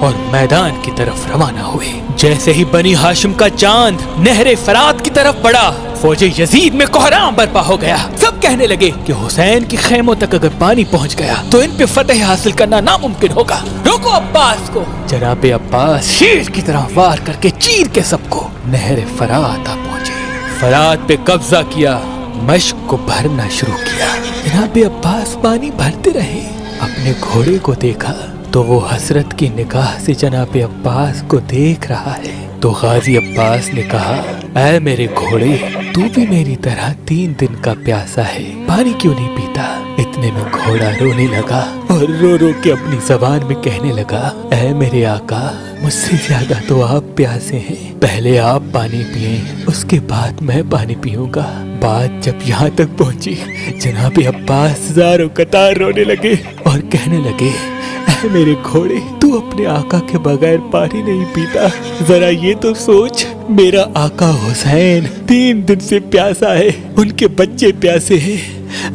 اور میدان کی طرف روانہ ہوئے۔ جیسے ہی بنی ہاشم کا چاند نہر فرات کی طرف بڑھا، فوج یزید میں کوہرام برپا ہو گیا۔ سب کہنے لگے کہ حسین کی خیموں تک اگر پانی پہنچ گیا تو ان پہ فتح حاصل کرنا ناممکن ہوگا۔ روکو عباس کو۔ جناب عباس شیر کی طرح وار کر کے چیر کے سب کو نہر فرات آ پہنچے۔ فرات پہ قبضہ کیا، مشق کو بھرنا شروع کیا۔ جناب عباس پانی بھرتے رہے۔ اپنے گھوڑے کو دیکھا تو وہ حسرت کی نگاہ سے جناب عباس کو دیکھ رہا ہے۔ تو غازی عباس نے کہا، اے میرے گھوڑے، تو بھی میری طرح 3 دن کا پیاسا ہے، پانی کیوں نہیں پیتا؟ اتنے میں گھوڑا رونے لگا اور رو رو کے اپنی زبان میں کہنے لگا، اے میرے آقا، مجھ سے زیادہ تو آپ پیاسے ہیں، پہلے آپ پانی پئیں، اس کے بعد میں پانی پیوں گا۔ بات جب یہاں تک پہنچی، جناب عباس زاروں قطار رونے لگے اور کہنے لگے، اے میرے گھوڑے، تو اپنے آقا کے بغیر پانی نہیں پیتا؟ ذرا یہ تو سوچ، میرا آقا حسین 3 دن سے پیاسا ہے، ان کے بچے پیاسے ہیں،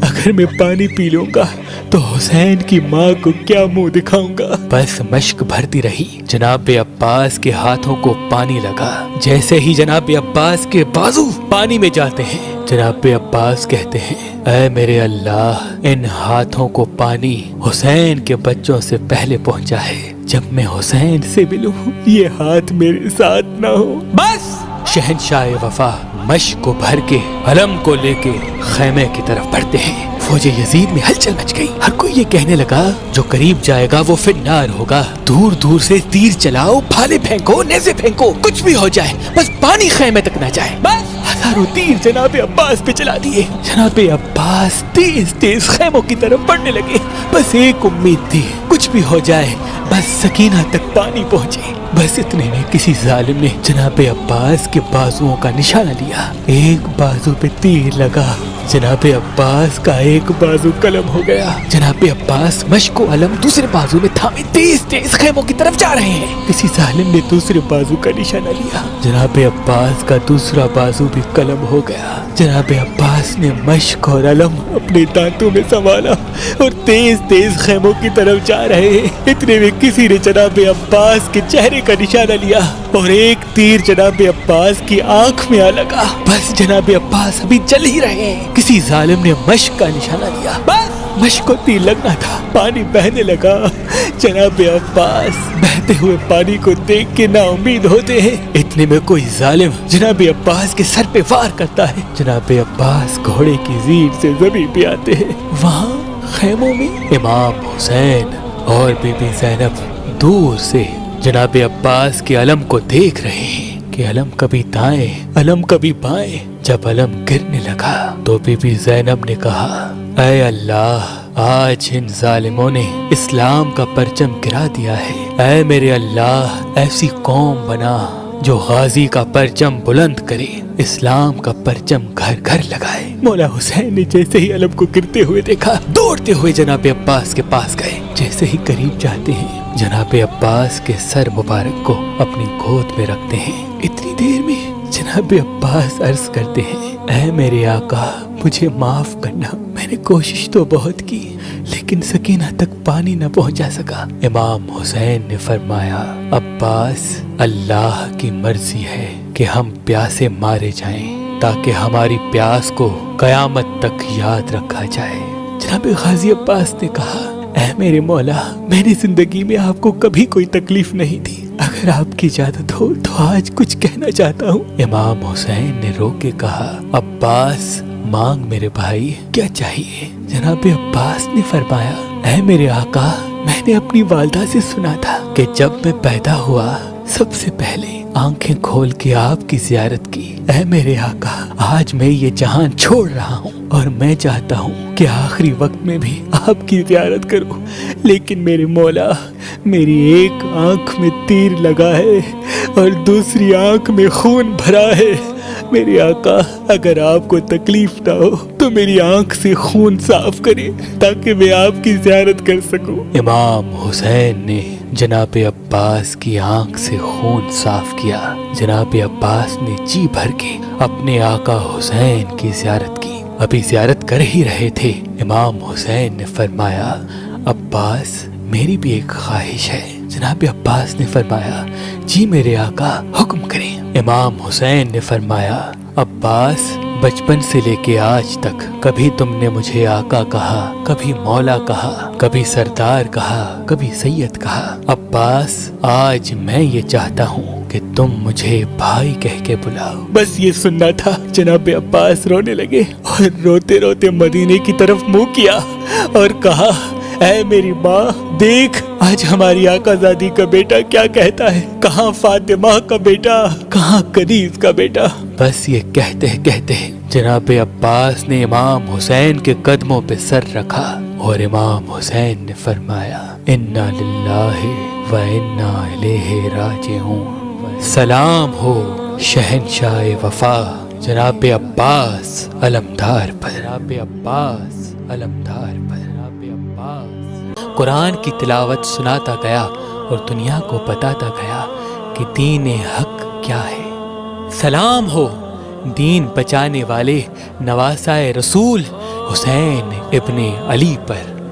اگر میں پانی پی لوں گا تو حسین کی ماں کو کیا منہ دکھاؤں گا؟ بس مشق بھرتی رہی۔ جناب عباس کے ہاتھوں کو پانی لگا۔ جیسے ہی جناب عباس کے بازو پانی میں جاتے ہیں، جناب عباس کہتے ہیں، اے میرے اللہ، ان ہاتھوں کو پانی حسین کے بچوں سے پہلے پہنچا ہے، جب میں حسین سے ملوں یہ ہاتھ میرے ساتھ نہ ہو۔ بس شہنشاہ وفا مشق کو بھر کے علم کو لے کے خیمے کی طرف بڑھتے ہیں۔ فوج یزید میں ہلچل مچ گئی۔ ہر کوئی یہ کہنے لگا، جو قریب جائے گا وہ فی النار ہوگا۔ دور دور سے تیر چلاؤ، بھالے پھینکو، نیزے پھینکو، کچھ بھی ہو جائے، بس پانی خیمے تک نہ جائے۔ بس ہزاروں تیر جناب عباس پہ چلا دیے۔ جناب عباس تیز تیز خیموں کی طرف بڑھنے لگے۔ بس ایک امید تھی، کچھ بھی ہو جائے، بس سکینہ تک پانی پہنچے۔ بس اتنے میں کسی ظالم نے جناب عباس کے بازوؤں کا نشانہ لیا۔ ایک بازو پہ تیر لگا، جناب عباس کا ایک بازو قلم ہو گیا۔ جناب عباس مشق و علم دوسرے بازو میں تھامے تیز تیز خیموں کی طرف جا رہے ہیں۔ کسی ظالم نے دوسرے بازو کا نشانہ لیا، جناب عباس کا دوسرا بازو بھی قلم ہو گیا۔ جناب عباس نے مشق اور علم اپنے دانتوں میں سنبھالا اور تیز تیز خیموں کی طرف جا رہے ہیں۔ اتنے میں کسی نے جناب عباس کے چہرے کا نشانہ لیا اور ایک تیر جناب عباس کی آنکھ میں آ لگا۔ بس جناب عباس ابھی چل ہی رہے ہیں، کسی ظالم نے مشق کا نشانہ لیا، بس مشق کو تیر لگنا تھا، پانی بہنے لگا۔ جناب عباس بہتے ہوئے پانی کو دیکھ کے نا امید ہوتے ہیں۔ اتنے میں کوئی ظالم جناب عباس کے سر پہ وار کرتا ہے۔ جناب عباس گھوڑے کی زیر سے زمین پہ آتے ہیں۔ وہاں خیموں میں امام حسین اور بی بی زینب دور سے جناب عباس کے علم کو دیکھ رہے ہیں کہ علم کبھی دائیں، علم کبھی بائیں۔ جب علم گرنے لگا تو بی بی زینب نے کہا، اے اللہ، آج ان ظالموں نے اسلام کا پرچم گرا دیا ہے۔ اے میرے اللہ، ایسی قوم بنا جو غازی کا پرچم بلند کرے، اسلام کا پرچم گھر گھر لگائے۔ مولا حسین نے جیسے ہی علم کو گرتے ہوئے دیکھا، دوڑتے ہوئے جناب عباس کے پاس گئے۔ جیسے ہی قریب جاتے ہیں، جناب عباس کے سر مبارک کو اپنی گود میں رکھتے ہیں۔ اتنی دیر میں جناب عباس عرض کرتے ہیں، اے میرے آقا، مجھے معاف کرنا، میں نے کوشش تو بہت کی لیکن سکینہ تک پانی نہ پہنچا سکا۔ امام حسین نے فرمایا، عباس، اللہ کی مرضی ہے کہ ہم پیاسے مارے جائیں تاکہ ہماری پیاس کو قیامت تک یاد رکھا جائے۔ جناب غازی عباس نے کہا، اے میرے مولا، میں نے زندگی میں آپ کو کبھی کوئی تکلیف نہیں دی، اگر آپ کی اجازت ہو تو آج کچھ کہنا چاہتا ہوں۔ امام حسین نے رو کے کہا، عباس، مانگ میرے بھائی، کیا چاہیے؟ جناب عباس نے فرمایا، اے میرے آقا، میں نے اپنی والدہ سے سنا تھا کہ جب میں پیدا ہوا سب سے پہلے آنکھیں کھول کے آپ کی زیارت کی۔ اے میرے آقا، آج میں یہ جہان چھوڑ رہا ہوں اور میں چاہتا ہوں کہ آخری وقت میں بھی آپ کی زیارت کروں، لیکن میرے مولا، میری ایک آنکھ میں تیر لگا ہے اور دوسری آنکھ میں خون بھرا ہے۔ میرے آقا، اگر آپ کو تکلیف نہ ہو تو میری آنکھ سے خون صاف کریں تاکہ میں آپ کی زیارت کر سکوں۔ امام حسین نے جناب عباس کی آنکھ سے خون صاف کیا۔ جناب عباس نے جی بھر کے اپنے آقا حسین کی زیارت کی۔ ابھی زیارت کر ہی رہے تھے، امام حسین نے فرمایا، عباس، میری بھی ایک خواہش ہے، جناب عباس نے فرمایا جی میرے آقا حکم کریں۔ امام حسین نے فرمایا عباس بچپن سے لے کے آج تک کبھی تم نے مجھے آقا کہا، کبھی مولا کہا، کبھی سردار کہا، کبھی سید کہا۔ عباس آج میں یہ چاہتا ہوں کہ تم مجھے بھائی کہہ کے بلاؤ۔ بس یہ سننا تھا۔ جناب عباس رونے لگے اور روتے روتے مدینے کی طرف منہ کیا اور کہا اے میری ماں دیکھ آج ہماری آقا زادی کا بیٹا کیا کہتا ہے، کہاں فاطمہ کا بیٹا، کہاں کنیز کا بیٹا۔ بس یہ کہتے کہتے جناب عباس نے امام حسین کے قدموں پہ سر رکھا اور امام حسین نے فرمایا انا للہ و انا الیہ راجعون۔ سلام ہو شہنشاہ وفا جناب عباس علمدار پر، جناب عباس علمدار پر، جناب عباس۔ قرآن کی تلاوت سناتا گیا اور دنیا کو بتاتا گیا کہ دین حق کیا ہے۔ سلام ہو دین بچانے والے نواسائے رسول حسین ابن علی پر۔